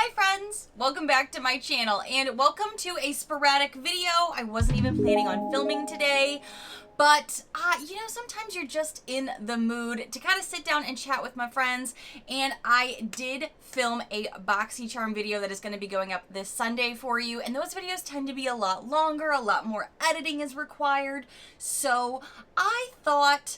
Hi friends! Welcome back to my channel and welcome to a sporadic video. I wasn't even planning on filming today, but sometimes you're just in the mood to kind of sit down and chat with my friends, and I did film a Boxycharm video that is going to be going up this Sunday for you, and those videos tend to be a lot longer, a lot more editing is required, so I thought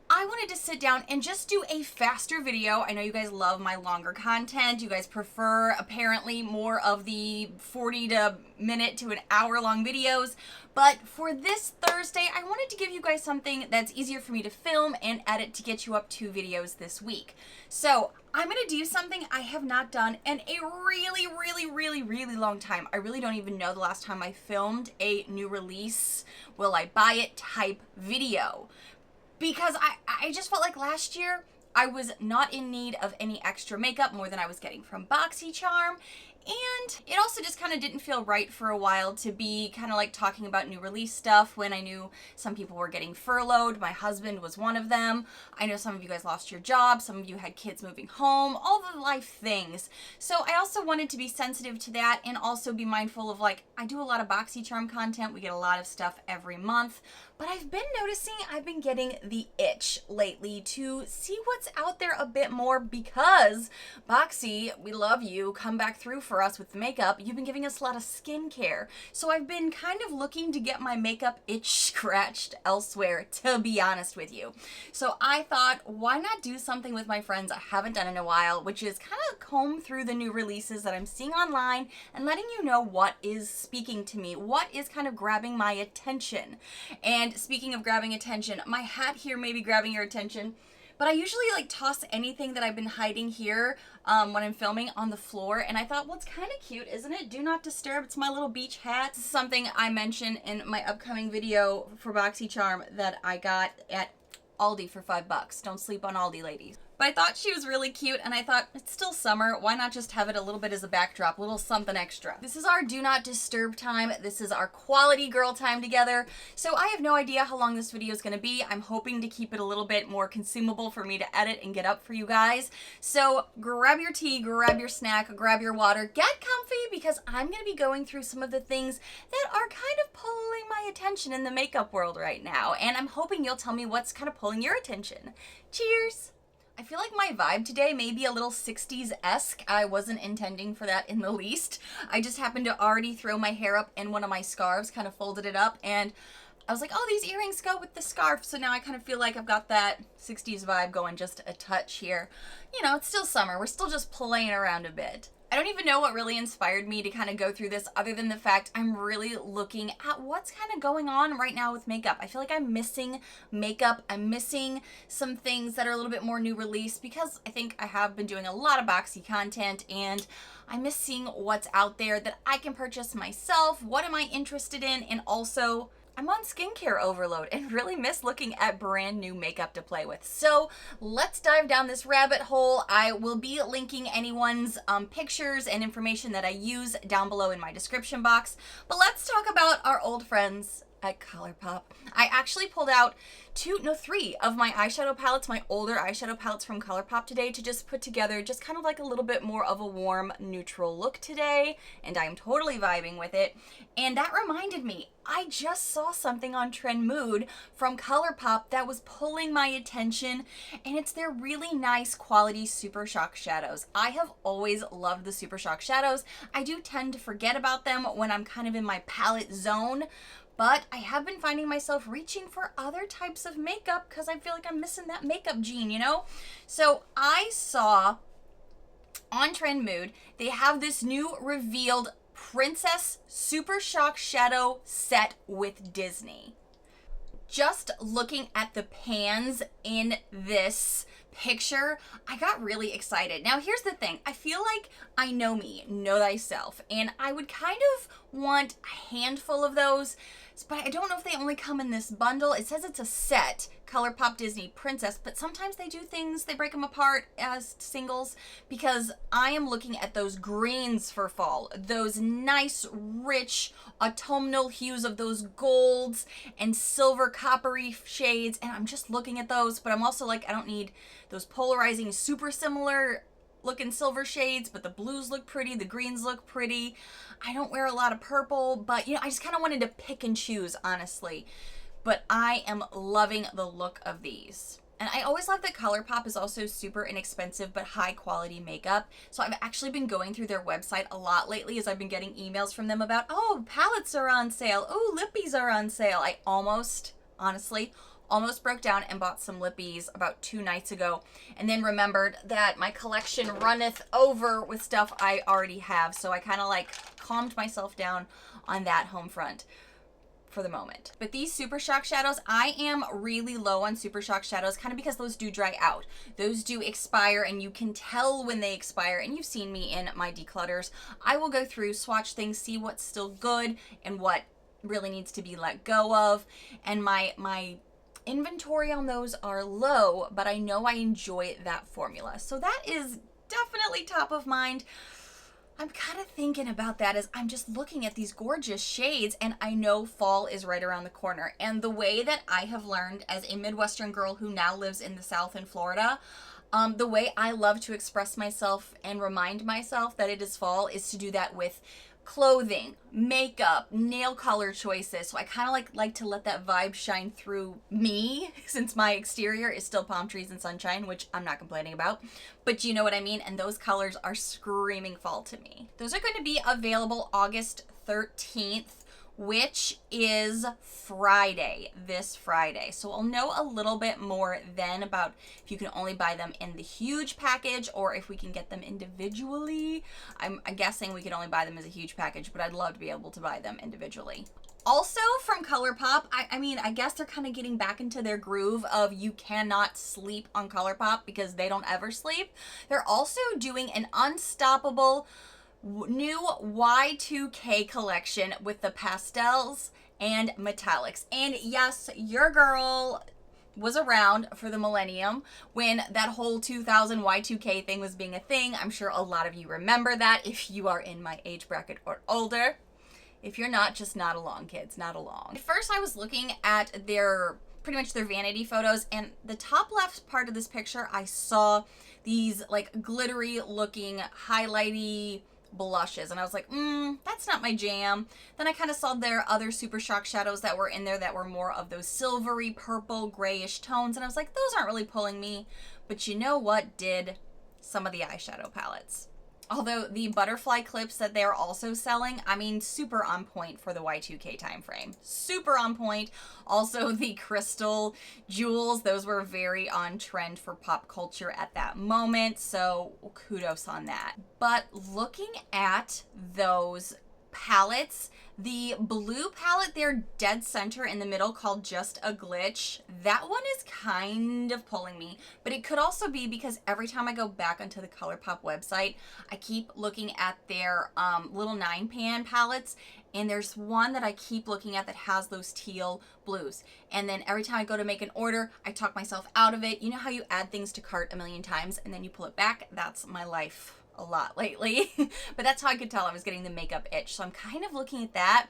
I wanted to sit down and just do a faster video. I know you guys love my longer content. You guys prefer apparently more of the 40-minute to an hour long videos. But for this Thursday, I wanted to give you guys something that's easier for me to film and edit to get you up 2 videos this week. So I'm going to do something I have not done in a really long time. I really don't even know the last time I filmed a new release, will I buy it type video. Because I just felt like last year I was not in need of any extra makeup more than I was getting from Boxycharm. And it also just kind of didn't feel right for a while to be kind of like talking about new release stuff when I knew some people were getting furloughed. My husband was one of them. I know some of you guys lost your jobs. Some of you had kids moving home, all the life things. So I also wanted to be sensitive to that and also be mindful of, like, I do a lot of Boxycharm content. We get a lot of stuff every month. But I've been noticing I've been getting the itch lately to see what's out there a bit more because Boxy, we love you, come back through for us with the makeup. You've been giving us a lot of skincare. So I've been kind of looking to get my makeup itch scratched elsewhere, to be honest with you. So I thought, why not do something with my friends I haven't done in a while, which is kind of comb through the new releases that I'm seeing online and letting you know what is speaking to me, what is kind of grabbing my attention. And speaking of grabbing attention, my hat here may be grabbing your attention, but I usually like toss anything that I've been hiding here when I'm filming on the floor, and I thought, well, it's kind of cute, isn't it? Do not disturb. It's my little beach hat. This is something I mentioned in my upcoming video for Boxycharm that I got at Aldi for $5. Don't sleep on Aldi, ladies. But I thought she was really cute, and I thought, it's still summer, why not just have it a little bit as a backdrop, a little something extra. This is our do not disturb time. This is our quality girl time together. So I have no idea how long this video is going to be. I'm hoping to keep it a little bit more consumable for me to edit and get up for you guys. So grab your tea, grab your snack, grab your water, get comfy, because I'm going to be going through some of the things that are kind of pulling my attention in the makeup world right now. And I'm hoping you'll tell me what's kind of pulling your attention. Cheers! I feel like my vibe today may be a little 60s-esque. I wasn't intending for that in the least. I just happened to already throw my hair up in one of my scarves, kind of folded it up, and I was like, oh, these earrings go with the scarf. So now I kind of feel like I've got that 60s vibe going just a touch here. You know, it's still summer. We're still just playing around a bit. I don't even know what really inspired me to kind of go through this other than the fact I'm really looking at what's kind of going on right now with makeup. I feel like I'm missing makeup. I'm missing some things that are a little bit more new release because I think I have been doing a lot of Boxy content and I miss seeing what's out there that I can purchase myself. What am I interested in? And also, I'm on skincare overload and really miss looking at brand new makeup to play with. So let's dive down this rabbit hole. I will be linking anyone's pictures and information that I use down below in my description box. But let's talk about our old friends at Colourpop. I actually pulled out 3 of my eyeshadow palettes, my older eyeshadow palettes from Colourpop today to just put together just kind of like a little bit more of a warm, neutral look today, and I'm totally vibing with it. And that reminded me, I just saw something on Trend Mood from Colourpop that was pulling my attention, and it's their really nice quality Super Shock Shadows. I have always loved the Super Shock Shadows. I do tend to forget about them when I'm kind of in my palette zone, but I have been finding myself reaching for other types of makeup because I feel like I'm missing that makeup gene, you know? So I saw on Trend Mood, they have this new revealed Princess Super Shock Shadow set with Disney. Just looking at the pans in this picture, I got really excited. Now here's the thing, I feel like I know me, know thyself, and I would kind of want a handful of those, but I don't know if they only come in this bundle. It says it's a set, Colourpop Disney Princess, but sometimes they do things, they break them apart as singles, because I am looking at those greens for fall, those nice, rich, autumnal hues of those golds and silver coppery shades, and I'm just looking at those, but I'm also like, I don't need those polarizing, super similar looking silver shades, but the blues look pretty, the greens look pretty. I don't wear a lot of purple, but you know, I just kind of wanted to pick and choose, honestly. But I am loving the look of these. And I always love that Colourpop is also super inexpensive but high quality makeup. So I've actually been going through their website a lot lately as I've been getting emails from them about, oh, palettes are on sale. Oh, lippies are on sale. I honestly, almost broke down and bought some lippies about 2 nights ago, and then remembered that my collection runneth over with stuff I already have. So I kind of like calmed myself down on that home front for the moment. But these Super Shock shadows, I am really low on Super Shock shadows, kind of because those do dry out. Those do expire, and you can tell when they expire, and you've seen me in my declutters. I will go through, swatch things, see what's still good and what really needs to be let go of, and my inventory on those are low, but I know I enjoy that formula. So that is definitely top of mind. I'm kind of thinking about that as I'm just looking at these gorgeous shades, and I know fall is right around the corner. And the way that I have learned as a Midwestern girl who now lives in the South in Florida, the way I love to express myself and remind myself that it is fall is to do that with clothing, makeup, nail color choices. So I kind of like to let that vibe shine through me, since my exterior is still palm trees and sunshine, which I'm not complaining about, but you know what I mean. And those colors are screaming fall to me. Those are going to be available August 13th, which is Friday, this Friday. So I'll know a little bit more then about if you can only buy them in the huge package or if we can get them individually. I'm guessing we can only buy them as a huge package, but I'd love to be able to buy them individually. Also from Colourpop, I mean, I guess they're kind of getting back into their groove of you cannot sleep on Colourpop because they don't ever sleep. They're also doing an unstoppable new Y2K collection with the pastels and metallics. And yes, your girl was around for the Millennium when that whole 2000 Y2K thing was being a thing. I'm sure a lot of you remember that if you are in my age bracket or older. If you're not, just nod along, kids, nod along. At first I was looking at their pretty much their vanity photos, and the top left part of this picture I saw these like glittery looking highlighty blushes, and I was like, that's not my jam. Then I kind of saw their other Super Shock shadows that were in there that were more of those silvery purple grayish tones, and I was like, those aren't really pulling me. But you know what did? Some of the eyeshadow palettes. Although the butterfly clips that they're also selling, I mean, super on point for the Y2K time frame. Super on point. Also the crystal jewels, those were very on trend for pop culture at that moment, so kudos on that. But looking at those palettes, the blue palette there dead center in the middle called Just a Glitch, that one is kind of pulling me, but it could also be because every time I go back onto the Colourpop website, I keep looking at their little 9-pan palettes, and there's one that I keep looking at that has those teal blues, and then every time I go to make an order, I talk myself out of it. You know how you add things to cart a million times and then you pull it back? That's my life a lot lately. But that's how I could tell I was getting the makeup itch. So I'm kind of looking at that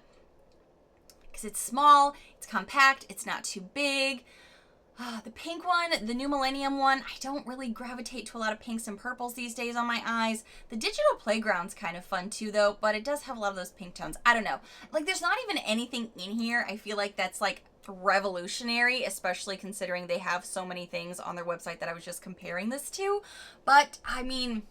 because it's small, it's compact, it's not too big. The pink one, the new Millennium one, I don't really gravitate to a lot of pinks and purples these days on my eyes. The Digital Playground's kind of fun too though, but it does have a lot of those pink tones. I don't know. Like there's not even anything in here I feel like that's like revolutionary, especially considering they have so many things on their website that I was just comparing this to. But I mean,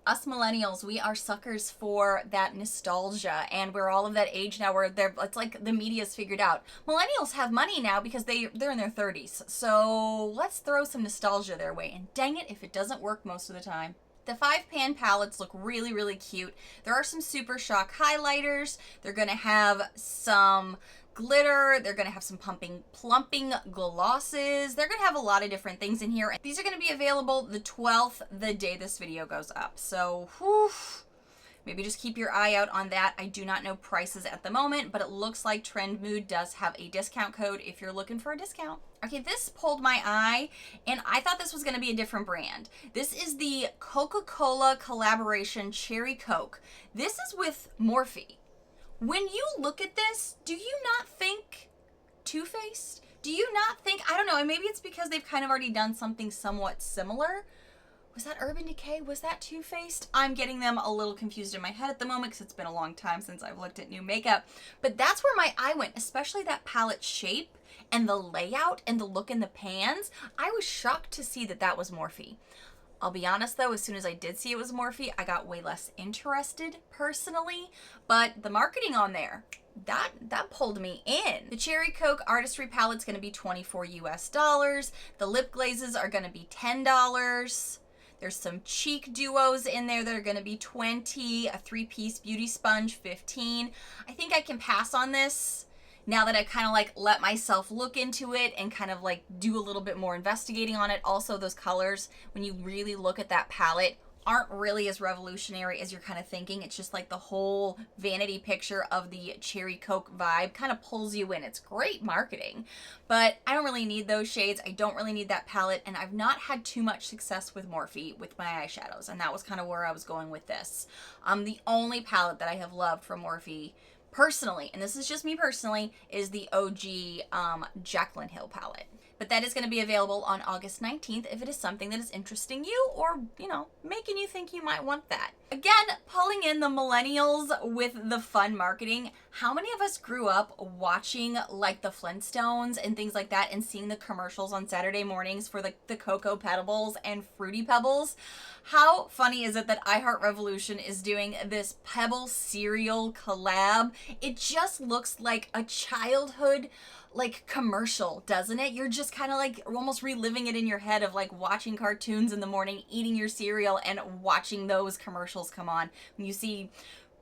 us millennials, we are suckers for that nostalgia, and we're all of that age now where it's like the media's figured out. Millennials have money now because they're in their 30s, so let's throw some nostalgia their way, and dang it if it doesn't work most of the time. The 5-pan palettes look really, really cute. There are some Super Shock highlighters. They're gonna have some glitter. They're gonna have some plumping glosses. They're gonna have a lot of different things in here. These are gonna be available the 12th, the day this video goes up. So, whew, maybe just keep your eye out on that. I do not know prices at the moment, but it looks like Trend Mood does have a discount code if you're looking for a discount. Okay, this pulled my eye, and I thought this was gonna be a different brand. This is the Coca-Cola collaboration Cherry Coke. This is with Morphe. When you look at this, do you not think Too Faced? Do you not think, I don't know, and maybe it's because they've kind of already done something somewhat similar Was that Urban Decay? Was that Too Faced? I'm getting them a little confused in my head at the moment because it's been a long time since I've looked at new makeup. But that's where my eye went, especially that palette shape and the layout and the look in the pans. I was shocked to see that that was Morphe. I'll be honest though, as soon as I did see it was Morphe, I got way less interested personally, but the marketing on there, that pulled me in. The Cherry Coke Artistry Palette's gonna be $24 US. The lip glazes are gonna be $10. There's some cheek duos in there that are gonna be $20, a 3-piece beauty sponge, $15. I think I can pass on this now that I kind of like let myself look into it and kind of like do a little bit more investigating on it. Also, those colors, when you really look at that palette, aren't really as revolutionary as you're kind of thinking. It's just like the whole vanity picture of the Cherry Coke vibe kind of pulls you in. It's great marketing, but I don't really need those shades. I don't really need that palette, and I've not had too much success with Morphe with my eyeshadows, and that was kind of where I was going with this. The only palette that I have loved from Morphe personally, and this is just me personally, is the OG Jaclyn Hill palette. But that is going to be available on August 19th if it is something that is interesting you or, you know, making you think you might want that. Again, pulling in the millennials with the fun marketing. How many of us grew up watching like the Flintstones and things like that and seeing the commercials on Saturday mornings for the Cocoa Pebbles and Fruity Pebbles? How funny is it that iHeart Revolution is doing this Pebble cereal collab? It just looks like a childhood like commercial, doesn't it? You're just kind of like almost reliving it in your head of like watching cartoons in the morning, eating your cereal, and watching those commercials come on. When you see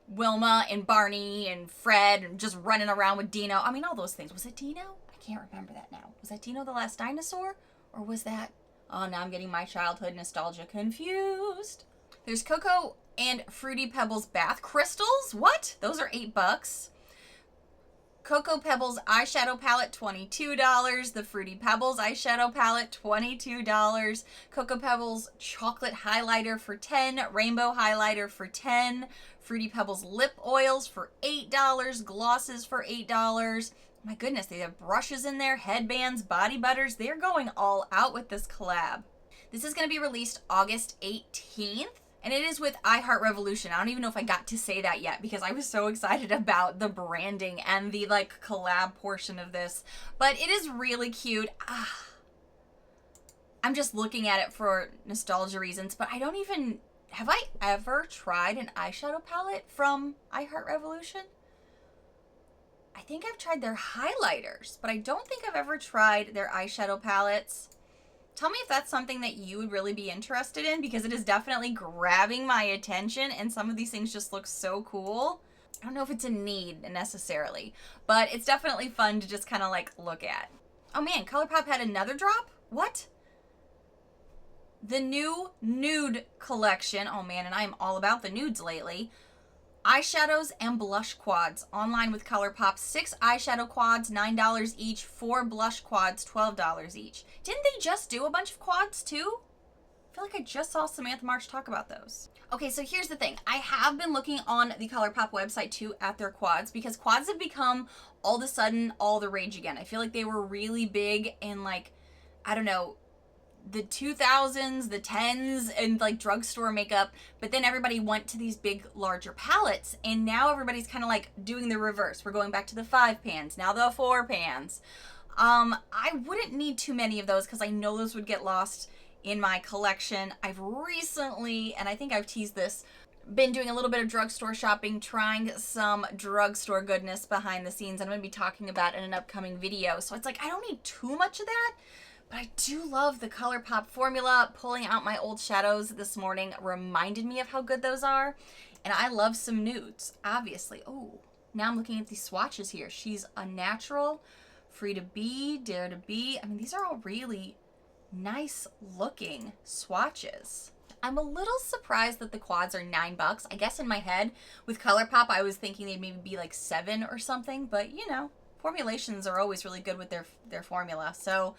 Wilma and Barney and Fred and just running around with Dino. I mean, all those things. Was it Dino? I can't remember that now. Was that Dino the Last Dinosaur? Or was that... Oh, now I'm getting my childhood nostalgia confused. There's Cocoa and Fruity Pebbles bath crystals. What? Those are $8. Cocoa Pebbles eyeshadow palette, $22. The Fruity Pebbles eyeshadow palette, $22. Cocoa Pebbles chocolate highlighter for $10. Rainbow highlighter for $10. Fruity Pebbles lip oils for $8. Glosses for $8. My goodness, they have brushes in there, headbands, body butters. They're going all out with this collab. This is going to be released August 18th. And it is with iHeart Revolution. I don't even know if I got to say that yet because I was so excited about the branding and the like collab portion of this. But it is really cute. I'm just looking at it for nostalgia reasons, but I don't even... Have I ever tried an eyeshadow palette from iHeart Revolution? I think I've tried their highlighters, but I don't think I've ever tried their eyeshadow palettes. Tell me if that's something that you would really be interested in, because it is definitely grabbing my attention and some of these things just look so cool. I don't know if it's a need necessarily, but it's definitely fun to just kind of like look at. Oh man, Colourpop had another drop? What? The new nude collection. Oh man, and I am all about the nudes lately. Eyeshadows and blush quads online with Colourpop. 6 eyeshadow quads, $9 each. 4 blush quads, $12 each. Didn't they just do a bunch of quads too? I feel like I just saw Samantha March talk about those. Okay, so here's the thing. I have been looking on the Colourpop website too at their quads, because quads have become all of a sudden all the rage again. I feel like they were really big in like, I don't know, the 2000s, the 10s, and like drugstore makeup, but then everybody went to these big, larger palettes, and now everybody's kind of like doing the reverse. We're going back to the 5 pans, now the 4 pans. I wouldn't need too many of those because I know those would get lost in my collection. I've recently, and I think I've teased this, been doing a little bit of drugstore shopping, trying some drugstore goodness behind the scenes. I'm going to be talking about in an upcoming video. So it's like, I don't need too much of that. But I do love the Colourpop formula. Pulling out my old shadows this morning reminded me of how good those are. And I love some nudes, obviously. Oh, now I'm looking at these swatches here. She's a natural, free to be, dare to be. I mean, these are all really nice looking swatches. I'm a little surprised that the quads are $9. I guess in my head with Colourpop, I was thinking they'd maybe be like 7 or something. But, you know, formulations are always really good with their formula. So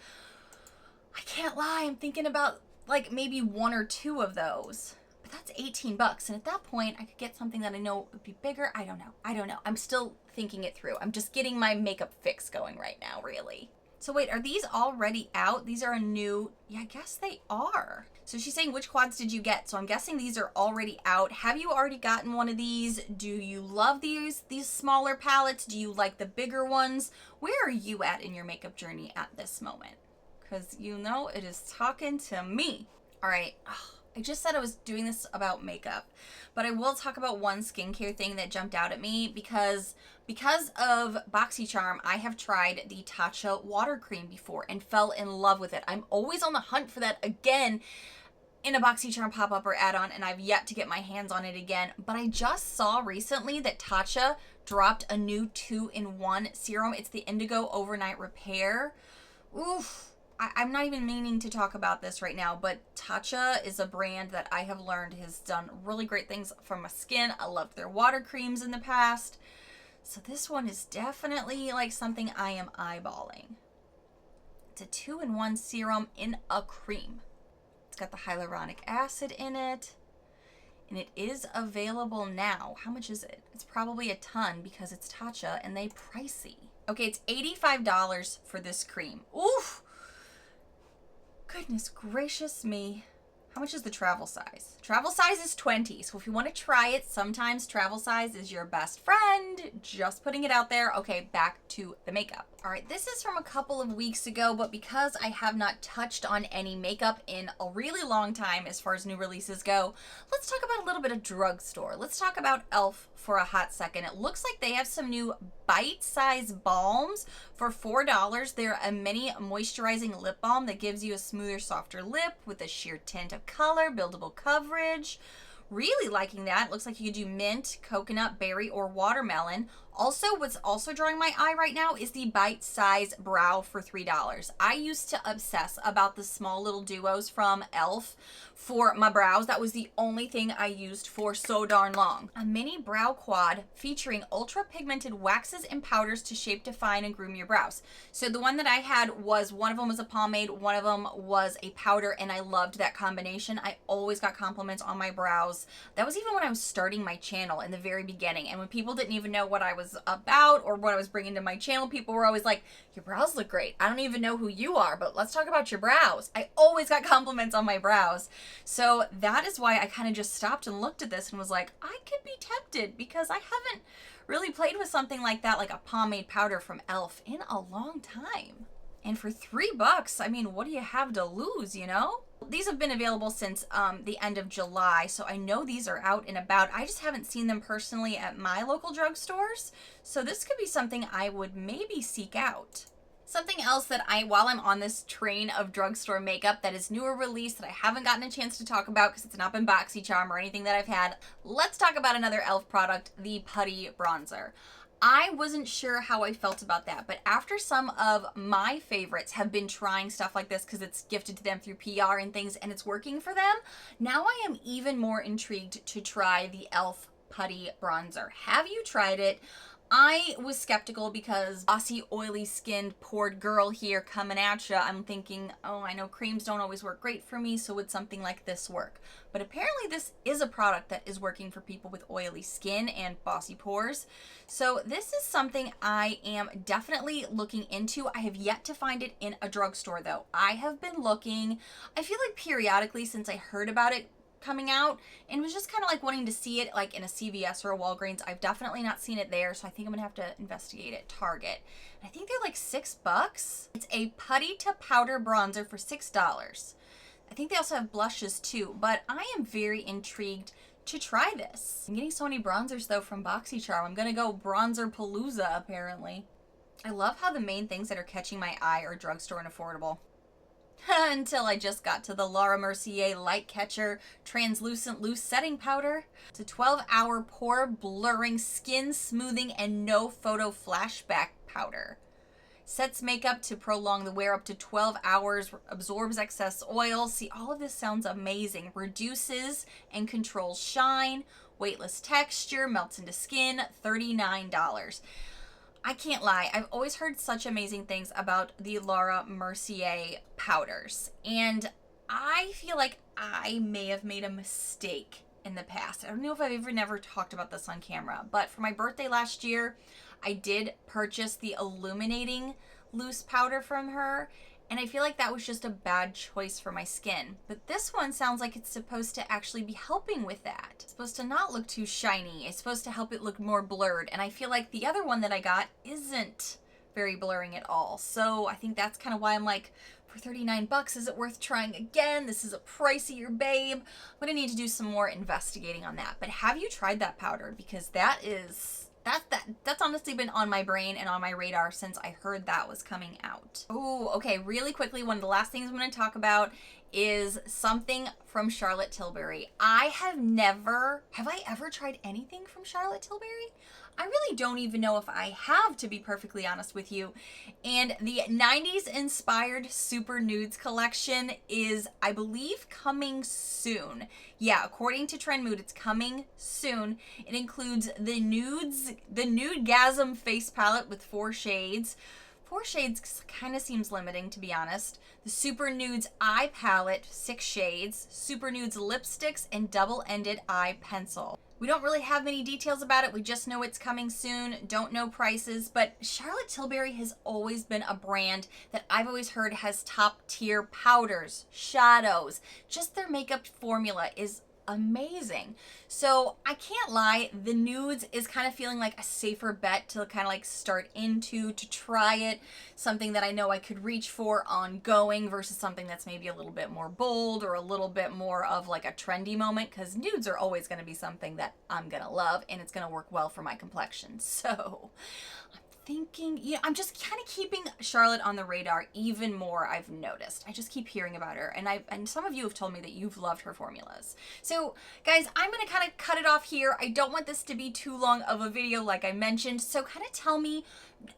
I can't lie, I'm thinking about like maybe 1 or 2 of those. But that's $18. And at that point, I could get something that I know would be bigger. I don't know. I'm still thinking it through. I'm just getting my makeup fix going right now, really. So wait, are these already out? These are a new... Yeah, I guess they are. So she's saying, which quads did you get? So I'm guessing these are already out. Have you already gotten one of these? Do you love these smaller palettes? Do you like the bigger ones? Where are you at in your makeup journey at this moment? Because you know it is talking to me. All right. I just said I was doing this about makeup, but I will talk about one skincare thing that jumped out at me because of Boxycharm, I have tried the Tatcha water cream before and fell in love with it. I'm always on the hunt for that again in a Boxycharm pop-up or add-on, and I've yet to get my hands on it again. But I just saw recently that Tatcha dropped a new 2-in-1 serum. It's the Indigo Overnight Repair. Oof. I'm not even meaning to talk about this right now, but Tatcha is a brand that I have learned has done really great things for my skin. I loved their water creams in the past. So this one is definitely like something I am eyeballing. It's a 2-in-1 serum in a cream. It's got the hyaluronic acid in it, and it is available now. How much is it? It's probably a ton because it's Tatcha and they pricey. Okay, it's $85 for this cream. Oof! Goodness gracious me. How much is the travel size? Travel size is 20. So if you want to try it, sometimes travel size is your best friend. Just putting it out there. Okay, back to the makeup. All right, this is from a couple of weeks ago, but because I have not touched on any makeup in a really long time as far as new releases go, let's talk about a little bit of Drugstore. Let's talk about e.l.f. for a hot second. It looks like they have some new bite-sized balms for $4. They're a mini moisturizing lip balm that gives you a smoother, softer lip with a sheer tint of color, buildable coverage. Really liking that. It looks like you could do mint, coconut, berry, or watermelon. Also, what's also drawing my eye right now is the bite-size brow for $3. I used to obsess about the small little duos from e.l.f. for my brows. That was the only thing I used for so darn long. A mini brow quad featuring ultra-pigmented waxes and powders to shape, define, and groom your brows. So the one that I had was, one of them was a pomade, one of them was a powder, and I loved that combination. I always got compliments on my brows. That was even when I was starting my channel in the very beginning, and when people didn't even know what I was about or what I was bringing to my channel, people were always like, your brows look great. I don't even know who you are, but let's talk about your brows. I always got compliments on my brows. So that is why I kind of just stopped and looked at this and was like, I could be tempted because I haven't really played with something like that, like a pomade powder from e.l.f. in a long time. And for $3, I mean, what do you have to lose, you know? These have been available since the end of July, so I know these are out and about. I just haven't seen them personally at my local drugstores, so this could be something I would maybe seek out. Something else that while I'm on this train of drugstore makeup that is newer release that I haven't gotten a chance to talk about because it's not been Boxycharm or anything that I've had, let's talk about another e.l.f. product, the Putty Bronzer. I wasn't sure how I felt about that, but after some of my favorites have been trying stuff like this because it's gifted to them through PR and things and it's working for them, now I am even more intrigued to try the e.l.f. Putty Bronzer. Have you tried it? I was skeptical because bossy, oily skinned, pored girl here coming at ya. I'm thinking, oh, I know creams don't always work great for me, so would something like this work? But apparently this is a product that is working for people with oily skin and bossy pores. So this is something I am definitely looking into. I have yet to find it in a drugstore though. I have been looking, I feel like periodically since I heard about it coming out and was just kind of like wanting to see it like in a CVS or a Walgreens. I've definitely not seen it there, so I think I'm gonna have to investigate it. Target. I think they're like $6. It's a putty to powder bronzer for $6. I think they also have blushes too, but I am very intrigued to try this. I'm getting so many bronzers though from Boxycharm. I'm gonna go bronzer palooza apparently. I love how the main things that are catching my eye are drugstore and affordable. Until I just got to the Laura Mercier Light Catcher Translucent Loose Setting Powder. It's a 12-hour pore blurring, skin smoothing, and no photo flashback powder. Sets makeup to prolong the wear up to 12 hours, absorbs excess oil. See, all of this sounds amazing. Reduces and controls shine, weightless texture, melts into skin, $39. I can't lie, I've always heard such amazing things about the Laura Mercier powders, and I feel like I may have made a mistake in the past. I don't know if I've never talked about this on camera, but for my birthday last year, I did purchase the illuminating loose powder from her, And I feel like that was just a bad choice for my skin. But this one sounds like it's supposed to actually be helping with that. It's supposed to not look too shiny. It's supposed to help it look more blurred. And I feel like the other one that I got isn't very blurring at all. So I think that's kind of why I'm like, for 39 bucks, is it worth trying again? This is a pricier babe. I'm gonna need to do some more investigating on that. But have you tried that powder? Because that's honestly been on my brain and on my radar since I heard that was coming out. Oh, okay, really quickly, one of the last things I'm gonna talk about is something from Charlotte Tilbury. Have I ever tried anything from Charlotte Tilbury? I really don't even know if I have, to be perfectly honest with you. And the 90s inspired Super Nudes collection is, I believe, coming soon. Yeah, according to Trend Mood, it's coming soon. It includes the Nudegasm face palette with 4 shades. 4 shades kind of seems limiting, to be honest. The Super Nudes eye palette, 6 shades. Super Nudes lipsticks and double-ended eye pencil. We don't really have many details about it. We just know it's coming soon. Don't know prices, but Charlotte Tilbury has always been a brand that I've always heard has top tier powders, shadows. Just their makeup formula is amazing. So I can't lie, the nudes is kind of feeling like a safer bet to kind of like start into, to try it. Something that I know I could reach for ongoing versus something that's maybe a little bit more bold or a little bit more of like a trendy moment, because nudes are always going to be something that I'm going to love and it's going to work well for my complexion. So I'm thinking, yeah, I'm just kind of keeping Charlotte on the radar even more. I've noticed. I just keep hearing about her, and some of you have told me that you've loved her formulas. So guys, I'm gonna kind of cut it off here. I don't want this to be too long of a video, like I mentioned. So kind of tell me,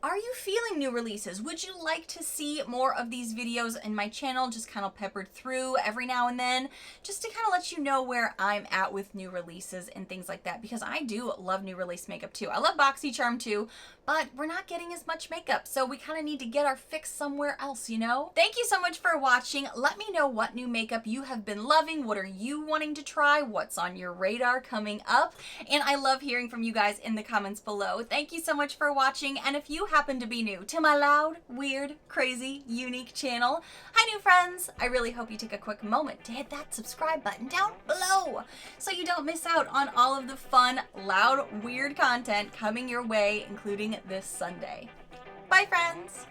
are you feeling new releases? Would you like to see more of these videos in my channel, just kind of peppered through every now and then, just to kind of let you know where I'm at with new releases and things like that? Because I do love new release makeup too. I love Boxycharm too, but we're not getting as much makeup, so we kind of need to get our fix somewhere else, you know? Thank you so much for watching. Let me know what new makeup you have been loving. What are you wanting to try? What's on your radar coming up? And I love hearing from you guys in the comments below. Thank you so much for watching, and if you happen to be new to my loud, weird, crazy, unique channel, hi new friends! I really hope you take a quick moment to hit that subscribe button down below so you don't miss out on all of the fun, loud, weird content coming your way, including this Sunday. Bye friends!